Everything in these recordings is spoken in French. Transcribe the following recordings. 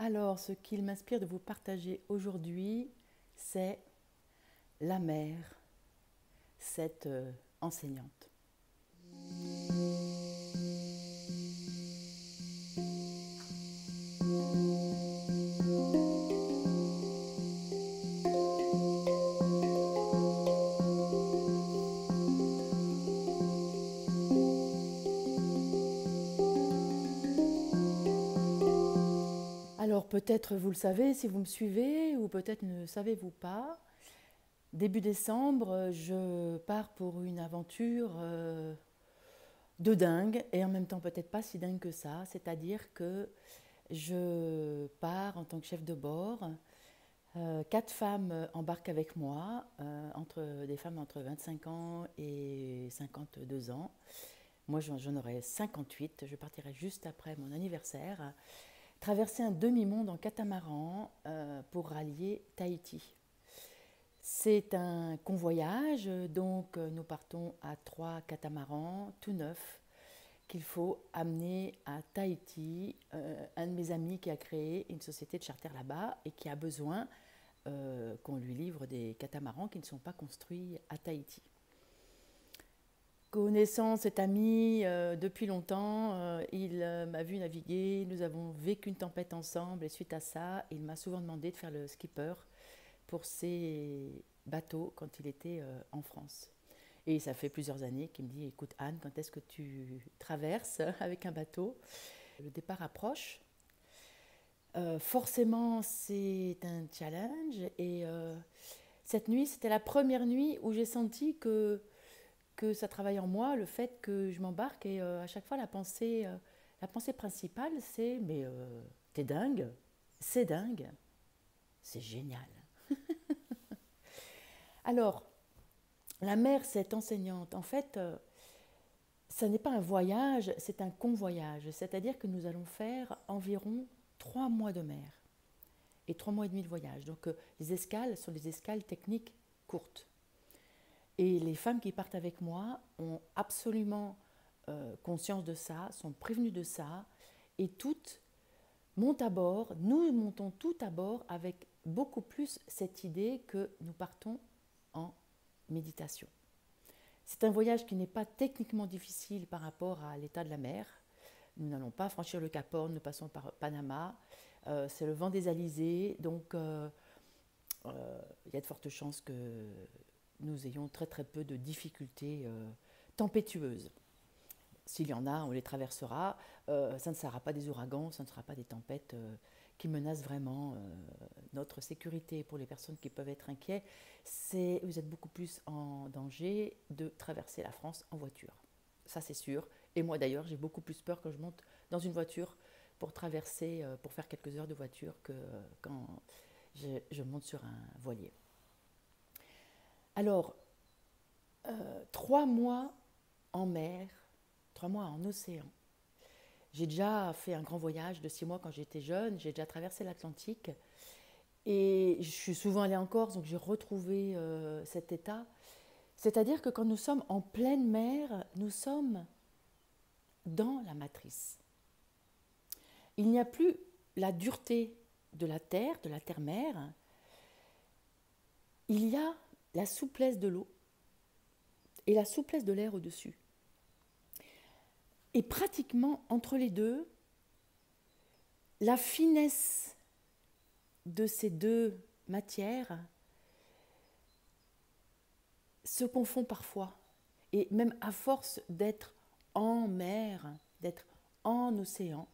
Alors, ce qu'il m'inspire de vous partager aujourd'hui, c'est la mère, cette enseignante. Alors, peut-être vous le savez si vous me suivez, ou peut-être ne savez-vous pas. Début décembre, je pars pour une aventure de dingue, et en même temps peut-être pas si dingue que ça, c'est-à-dire que je pars en tant que chef de bord. Quatre femmes embarquent avec moi, des femmes entre 25 ans et 52 ans. Moi, j'en aurai 58, je partirai juste après mon anniversaire. Traverser un demi-monde en catamaran pour rallier Tahiti. C'est un convoyage, donc nous partons à 3 catamarans tout neufs qu'il faut amener à Tahiti. Un de mes amis qui a créé une société de charter là-bas et qui a besoin qu'on lui livre des catamarans qui ne sont pas construits à Tahiti. Connaissant cet ami depuis longtemps, il m'a vu naviguer, nous avons vécu une tempête ensemble et suite à ça, il m'a souvent demandé de faire le skipper pour ses bateaux quand il était en France. Et ça fait plusieurs années qu'il me dit, écoute Anne, quand est-ce que tu traverses avec un bateau? Le départ approche. Forcément, c'est un challenge et cette nuit, c'était la première nuit où j'ai senti que ça travaille en moi, le fait que je m'embarque et à chaque fois la pensée principale c'est mais t'es dingue, c'est génial. Alors, la mère, cette enseignante, en fait, ça n'est pas un voyage, c'est un convoyage, c'est-à-dire que nous allons faire environ 3 mois de mer et 3 mois et demi de voyage. Donc les escales sont des escales techniques courtes. Et les femmes qui partent avec moi ont absolument conscience de ça, sont prévenues de ça, et toutes montent à bord, nous montons toutes à bord avec beaucoup plus cette idée que nous partons en méditation. C'est un voyage qui n'est pas techniquement difficile par rapport à l'état de la mer. Nous n'allons pas franchir le Cap Horn, nous passons par Panama. C'est le vent des alizés, donc il y a de fortes chances que nous ayons très très peu de difficultés tempétueuses. S'il y en a, on les traversera. Ça ne sera pas des ouragans, ça ne sera pas des tempêtes qui menacent vraiment notre sécurité. Pour les personnes qui peuvent être inquiets, vous êtes beaucoup plus en danger de traverser la France en voiture. Ça c'est sûr. Et moi d'ailleurs, j'ai beaucoup plus peur quand je monte dans une voiture pour traverser, pour faire quelques heures de voiture que quand je monte sur un voilier. Alors, 3 mois en mer, 3 mois en océan. J'ai déjà fait un grand voyage de 6 mois quand j'étais jeune, j'ai déjà traversé l'Atlantique et je suis souvent allée en Corse, donc j'ai retrouvé cet état. C'est-à-dire que quand nous sommes en pleine mer, nous sommes dans la matrice. Il n'y a plus la dureté de la terre-mer, il y a la souplesse de l'eau et la souplesse de l'air au-dessus. Et pratiquement entre les deux, la finesse de ces deux matières se confond parfois. Et même à force d'être en mer, d'être en océan,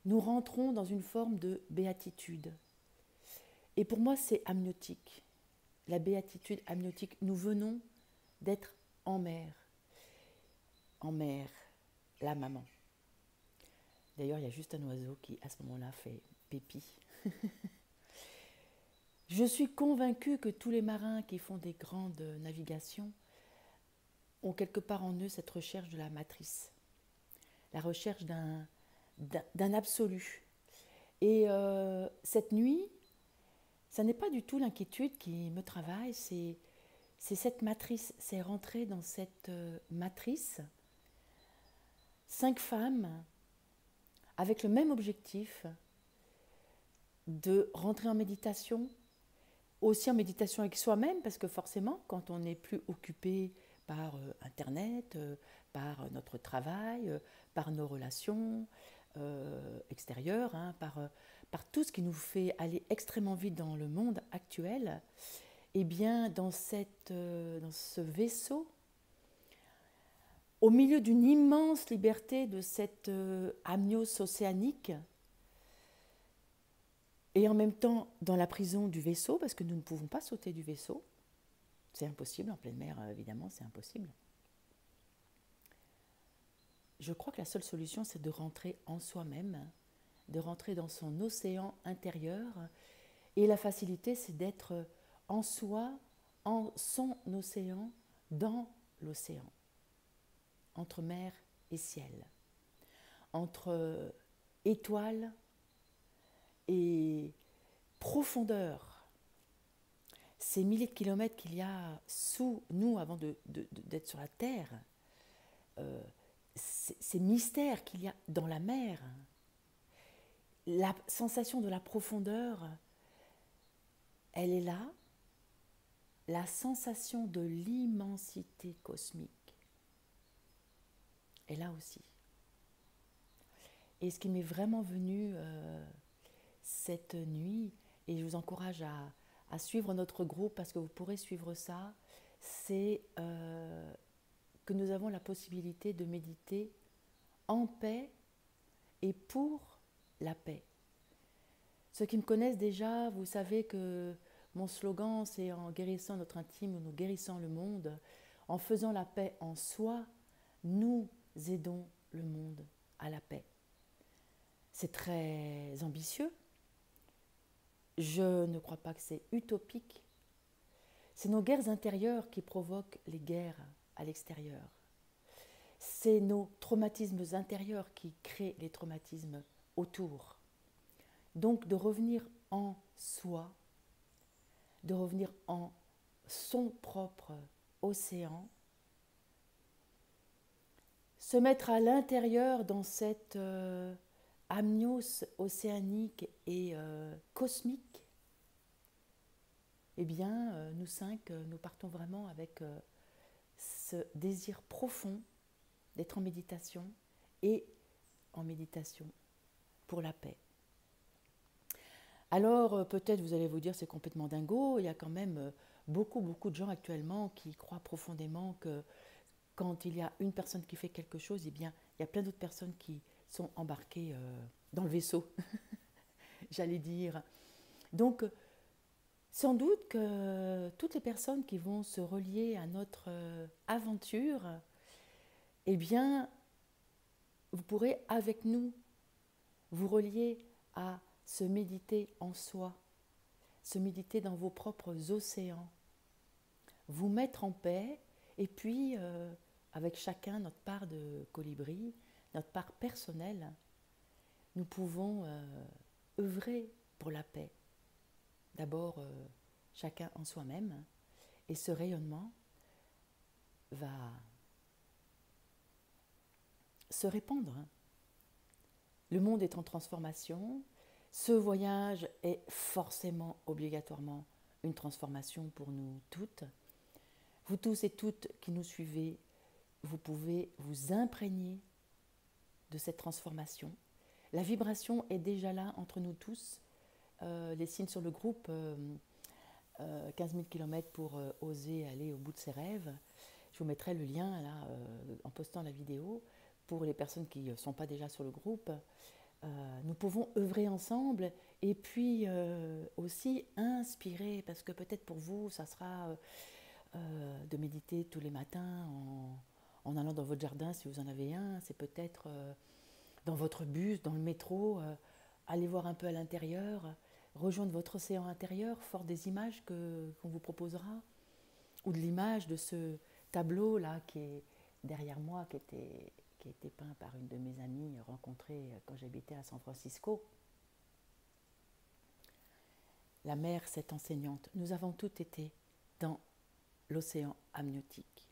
nous rentrons dans une forme de béatitude. Et pour moi, c'est amniotique. La béatitude amniotique, nous venons d'être en mer. En mer, la maman. D'ailleurs, il y a juste un oiseau qui, à ce moment-là, fait pépi. Je suis convaincue que tous les marins qui font des grandes navigations ont quelque part en eux cette recherche de la matrice, la recherche d'un absolu. Et cette nuit, ça n'est pas du tout l'inquiétude qui me travaille, c'est cette matrice, c'est rentrer dans cette matrice. 5 femmes avec le même objectif, de rentrer en méditation, aussi en méditation avec soi-même, parce que forcément, quand on n'est plus occupé par Internet, par notre travail, par nos relations extérieures, hein, par tout ce qui nous fait aller extrêmement vite dans le monde actuel, eh bien, dans ce vaisseau, au milieu d'une immense liberté de cette amnios océanique, et en même temps dans la prison du vaisseau, parce que nous ne pouvons pas sauter du vaisseau, c'est impossible, en pleine mer, évidemment, c'est impossible. Je crois que la seule solution, c'est de rentrer en soi-même, de rentrer dans son océan intérieur. Et la facilité, c'est d'être en soi, en son océan, dans l'océan, entre mer et ciel, entre étoiles et profondeur. Ces milliers de kilomètres qu'il y a sous nous avant d'être sur la Terre, ces mystères qu'il y a dans la mer, la sensation de la profondeur, elle est là, la sensation de l'immensité cosmique est là aussi. Et ce qui m'est vraiment venu cette nuit, et je vous encourage à suivre notre groupe parce que vous pourrez suivre ça, c'est que nous avons la possibilité de méditer en paix et pour la paix. Ceux qui me connaissent déjà, vous savez que mon slogan, c'est en guérissant notre intime, nous guérissons le monde. En faisant la paix en soi, nous aidons le monde à la paix. C'est très ambitieux. Je ne crois pas que c'est utopique. C'est nos guerres intérieures qui provoquent les guerres à l'extérieur. C'est nos traumatismes intérieurs qui créent les traumatismes autour. Donc de revenir en soi, de revenir en son propre océan, se mettre à l'intérieur dans cette amnios océanique et cosmique, eh bien, nous cinq, nous partons vraiment avec ce désir profond d'être en méditation et en méditation pour la paix. Alors, peut-être vous allez vous dire c'est complètement dingo, il y a quand même beaucoup de gens actuellement qui croient profondément que quand il y a une personne qui fait quelque chose, eh bien, il y a plein d'autres personnes qui sont embarquées dans le vaisseau, j'allais dire. Donc, sans doute que toutes les personnes qui vont se relier à notre aventure, eh bien, vous pourrez avec nous vous relier à se méditer en soi, se méditer dans vos propres océans, vous mettre en paix et puis avec chacun notre part de colibri, notre part personnelle, nous pouvons œuvrer pour la paix. D'abord chacun en soi-même et ce rayonnement va se répandre. Le monde est en transformation. Ce voyage est forcément, obligatoirement, une transformation pour nous toutes. Vous tous et toutes qui nous suivez, vous pouvez vous imprégner de cette transformation. La vibration est déjà là entre nous tous. Les signes sur le groupe, 15 000 km pour oser aller au bout de ses rêves. Je vous mettrai le lien là, en postant la vidéo. Pour les personnes qui ne sont pas déjà sur le groupe, nous pouvons œuvrer ensemble et puis aussi inspirer, parce que peut-être pour vous, ça sera de méditer tous les matins en allant dans votre jardin si vous en avez un, c'est peut-être dans votre bus, dans le métro, aller voir un peu à l'intérieur, rejoindre votre océan intérieur, fort des images qu'on vous proposera, ou de l'image de ce tableau là qui est derrière moi, qui a été peint par une de mes amies rencontrée quand j'habitais à San Francisco. La mer, cette enseignante, nous avons toutes été dans l'océan amniotique.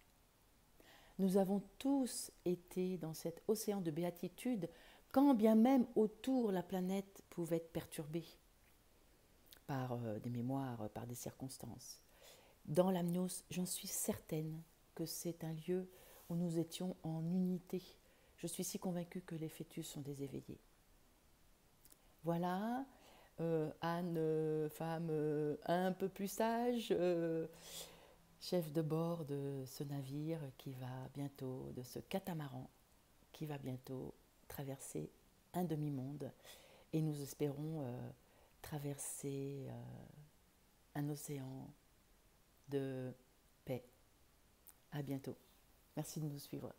Nous avons tous été dans cet océan de béatitude, quand bien même autour la planète pouvait être perturbée. par des mémoires, par des circonstances. Dans l'amnios, j'en suis certaine que c'est un lieu où nous étions en unité. Je suis si convaincue que les fœtus sont des éveillés. Voilà, Anne, femme un peu plus sage, chef de bord de ce navire qui va bientôt, de ce catamaran qui va bientôt traverser un demi-monde. Et nous espérons traverser un océan de paix. À bientôt. Merci de nous suivre.